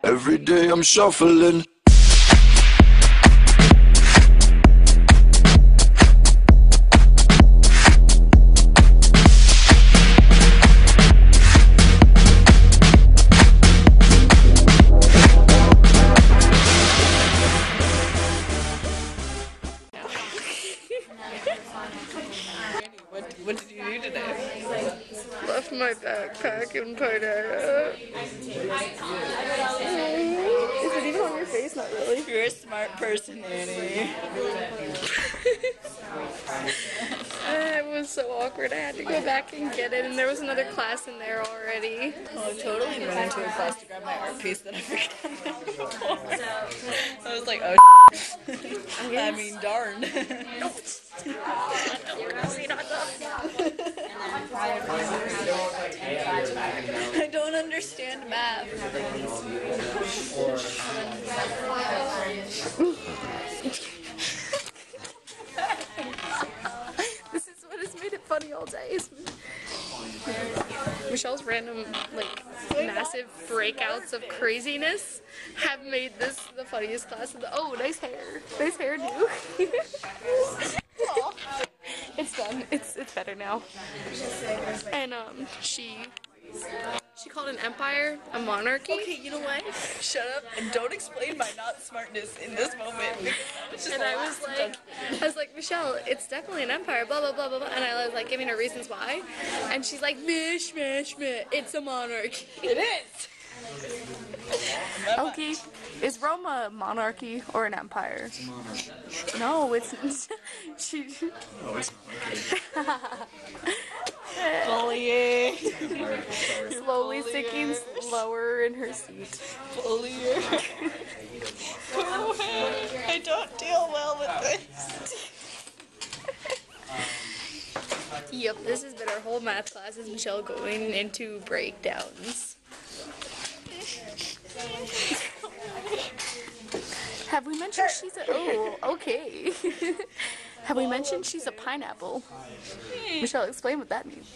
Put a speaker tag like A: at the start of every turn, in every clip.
A: Every day I'm shuffling.
B: What did you do today?
C: Left my backpack in Pardera. Is it even on your face? Not really.
B: You're a smart person, Annie.
C: It was so awkward. I had to go back and get it, and there was another class in there already.
B: Oh, I totally ran into a class to grab my art piece that I forgot before. I was like, oh, I mean, darn. I don't understand math.
C: This is what has made it funny all day. Michelle's random, like, massive breakouts of craziness have made this the funniest class of the. Oh, nice hair. Nice hairdo. It's done. It's better now. And she called an empire a monarchy.
B: Okay, you know what? Shut up and don't explain my not smartness in this moment.
C: And I was like, Michelle, it's definitely an empire, blah, blah, blah, blah, blah. And I was like giving her reasons why. And she's like, mish, mish, mish, it's a monarchy.
B: It is.
C: Okay, is Rome a monarchy or an empire?
D: It's a monarchy.
C: No, it's she.
D: Oh, it's
B: Bullying.
C: Slowly sinking lower in her seat.
B: Bullying. Go away. I don't deal well with this.
C: Yep, this has been our whole math class. Is Michelle going into breakdowns? Have we mentioned she's a? Oh, okay. Have we mentioned she's a pineapple? Michelle, explain what that means.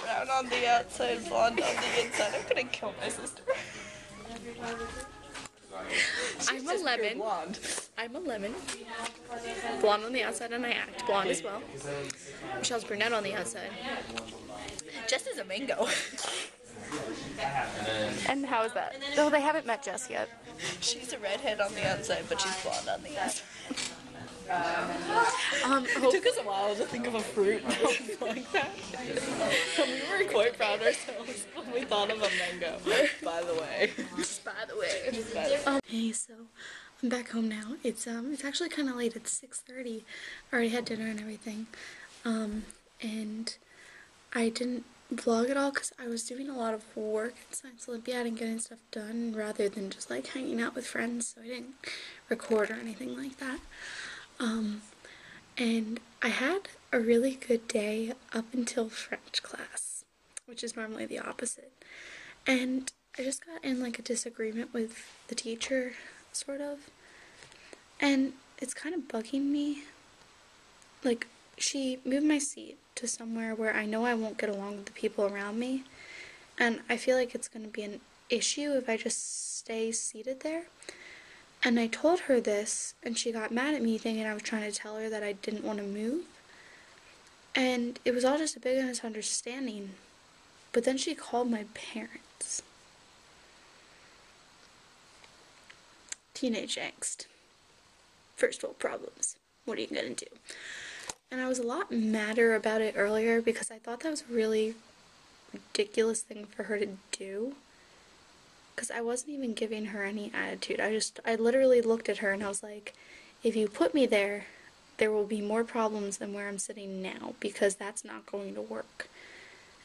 B: Brown on the outside, blonde on the inside. I'm gonna kill my sister.
C: I'm a lemon.
B: Blonde.
C: I'm a lemon. Blonde on the outside, and I act blonde as well. Michelle's brunette on the outside.
B: Jess is a mango.
C: And how is that? No, they haven't met Jess yet.
B: She's a redhead on the outside, but she's blonde on the inside. It took us a while to think of a fruit like that. We were quite proud of ourselves when we thought of a mango, by the way.
C: By the way. Hey, so I'm back home now. It's actually kind of late. It's 6:30. I already had dinner and everything. And I didn't vlog at all because I was doing a lot of work at Science Olympiad and getting stuff done rather than just like hanging out with friends, so I didn't record or anything like that. And I had a really good day up until French class, which is normally the opposite. And I just got in like a disagreement with the teacher, sort of. And it's kind of bugging me. Like, she moved my seat to somewhere where I know I won't get along with the people around me. And I feel like it's going to be an issue if I just stay seated there. And I told her this, and she got mad at me thinking I was trying to tell her that I didn't want to move. And it was all just a big misunderstanding. But then she called my parents. Teenage angst. First world problems. What are you gonna do? And I was a lot madder about it earlier because I thought that was a really ridiculous thing for her to do. Because I wasn't even giving her any attitude. I literally looked at her and I was like, if you put me there, there will be more problems than where I'm sitting now because that's not going to work.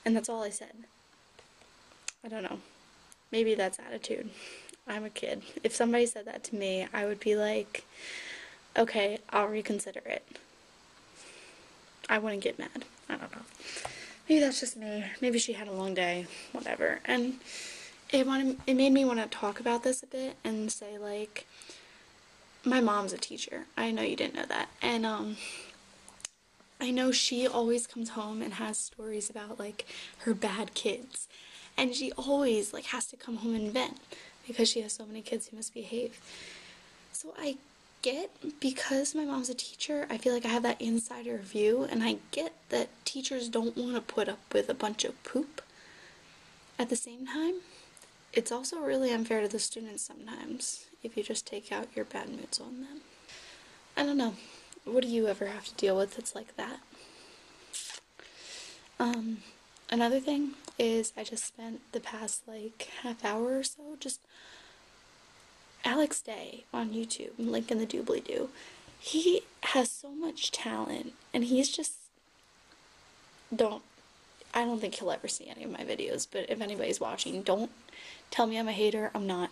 C: And that's all I said. I don't know. Maybe that's attitude. I'm a kid. If somebody said that to me, I would be like, okay, I'll reconsider it. I wouldn't get mad. I don't know. Maybe that's just me. Maybe she had a long day. Whatever. And it made me want to talk about this a bit and say, like, my mom's a teacher. I know you didn't know that. And I know she always comes home and has stories about, like, her bad kids. and she always like has to come home and vent because she has so many kids who misbehave. So I get, because my mom's a teacher, I feel like I have that insider view, and I get that teachers don't want to put up with a bunch of poop. At the same time, it's also really unfair to the students sometimes if you just take out your bad moods on them. I don't know. What do you ever have to deal with that's like that? Another thing is I just spent the past like half hour or so just Alex Day on YouTube, link in the doobly-doo. He has so much talent, and he's just I don't think he'll ever see any of my videos, but if anybody's watching, don't tell me I'm a hater. I'm not.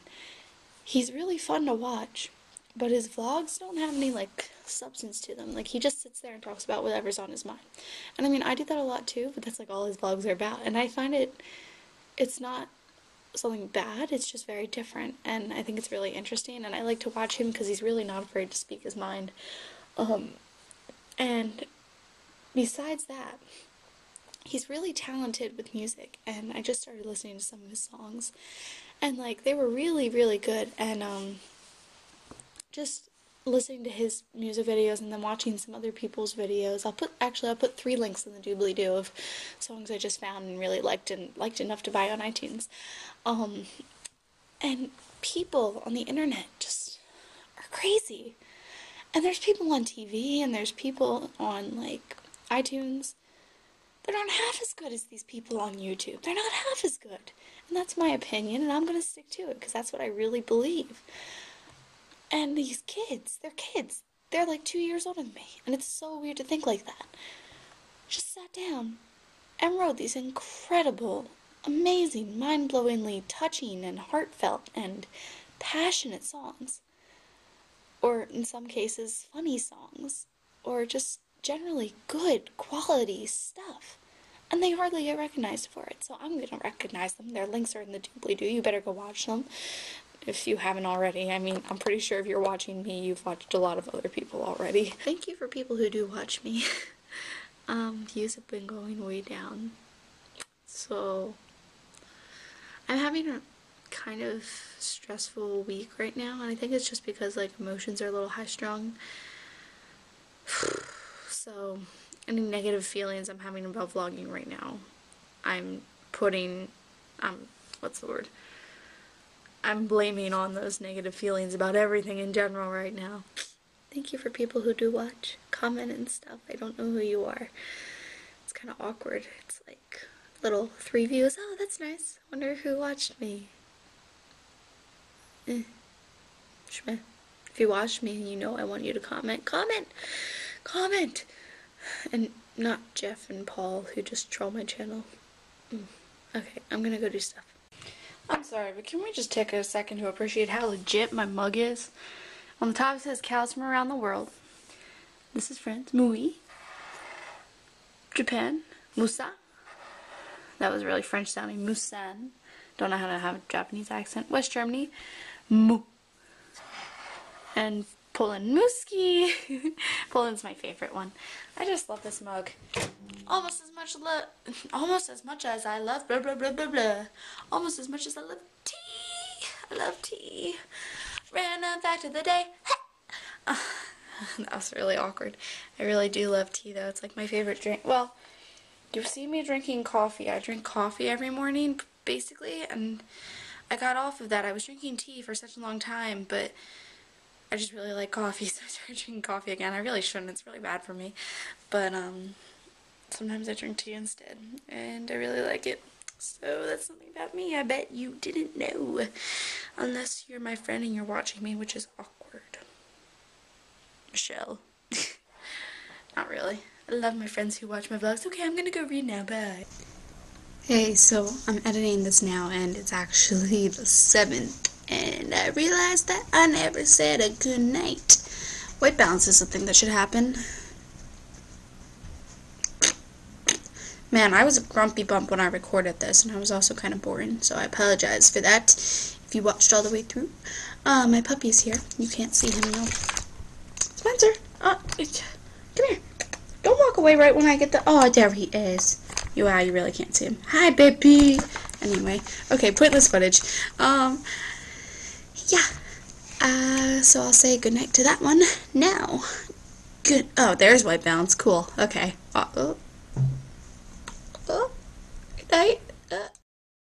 C: He's really fun to watch, but his vlogs don't have any like substance to them. Like, he just sits there and talks about whatever's on his mind. And I mean, I do that a lot too, but that's like all his vlogs are about, and I find it's not something bad, it's just very different, and I think it's really interesting, and I like to watch him because he's really not afraid to speak his mind. And besides that, he's really talented with music, and I just started listening to some of his songs, and like, they were really, really good, and just listening to his music videos and then watching some other people's videos. I'll put 3 links in the doobly-doo of songs I just found and really liked enough to buy on iTunes. And people on the internet just are crazy. And there's people on TV and there's people on like iTunes that aren't half as good as these people on YouTube. They're not half as good. And that's my opinion, and I'm gonna stick to it because that's what I really believe. And these kids, they're kids. They're like 2 years older than me. And it's so weird to think like that. Just sat down and wrote these incredible, amazing, mind-blowingly touching and heartfelt and passionate songs. Or in some cases, funny songs. Or just generally good, quality stuff. And they hardly get recognized for it. So I'm gonna recognize them. Their links are in the doobly-doo. You better go watch them if you haven't already. I mean, I'm pretty sure if you're watching me, you've watched a lot of other people already. Thank you for people who do watch me. Views have been going way down. So, I'm having a kind of stressful week right now, and I think it's just because, like, emotions are a little high-strung. So, any negative feelings I'm having about vlogging right now, I'm putting, I'm blaming on those negative feelings about everything in general right now. Thank you for people who do watch, comment and stuff. I don't know who you are. It's kind of awkward. It's like little 3 views. Oh, that's nice. Wonder who watched me. Shmeh. If you watched me and you know I want you to comment, comment! And not Jeff and Paul who just troll my channel. Okay, I'm gonna go do stuff. I'm sorry, but can we just take a second to appreciate how legit my mug is? On the top it says cows from around the world. This is France. Mui. Japan. Musa. That was really French sounding. Musan. Don't know how to have a Japanese accent. West Germany. Mu. And Poland. Muski. Poland's my favorite one. I just love this mug. Almost as much as I love blah blah blah blah blah. Almost as much as I love tea. I love tea. Random fact of the day. That was really awkward. I really do love tea though. It's like my favorite drink. Well, you see me drinking coffee. I drink coffee every morning basically, and I got off of that. I was drinking tea for such a long time, but I just really like coffee, so I started drinking coffee again. I really shouldn't. It's really bad for me. But sometimes I drink tea instead, and I really like it. So that's something about me I bet you didn't know. Unless you're my friend and you're watching me, which is awkward. Michelle. Not really. I love my friends who watch my vlogs. Okay, I'm gonna go read now. Bye. Hey, so I'm editing this now, and it's actually the 7th. And I realized that I never said a good night. White balance is something that should happen. Man, I was a grumpy bump when I recorded this, and I was also kind of boring, so I apologize for that if you watched all the way through. My puppy's here. You can't see him, though. Spencer! Come here. Don't walk away right when I get the... Oh, there he is. Wow, you really can't see him. Hi, baby! Anyway, okay, pointless footage. Yeah. So I'll say goodnight to that one now. Good. Oh, there's white balance. Cool. Okay. Oh. Good night.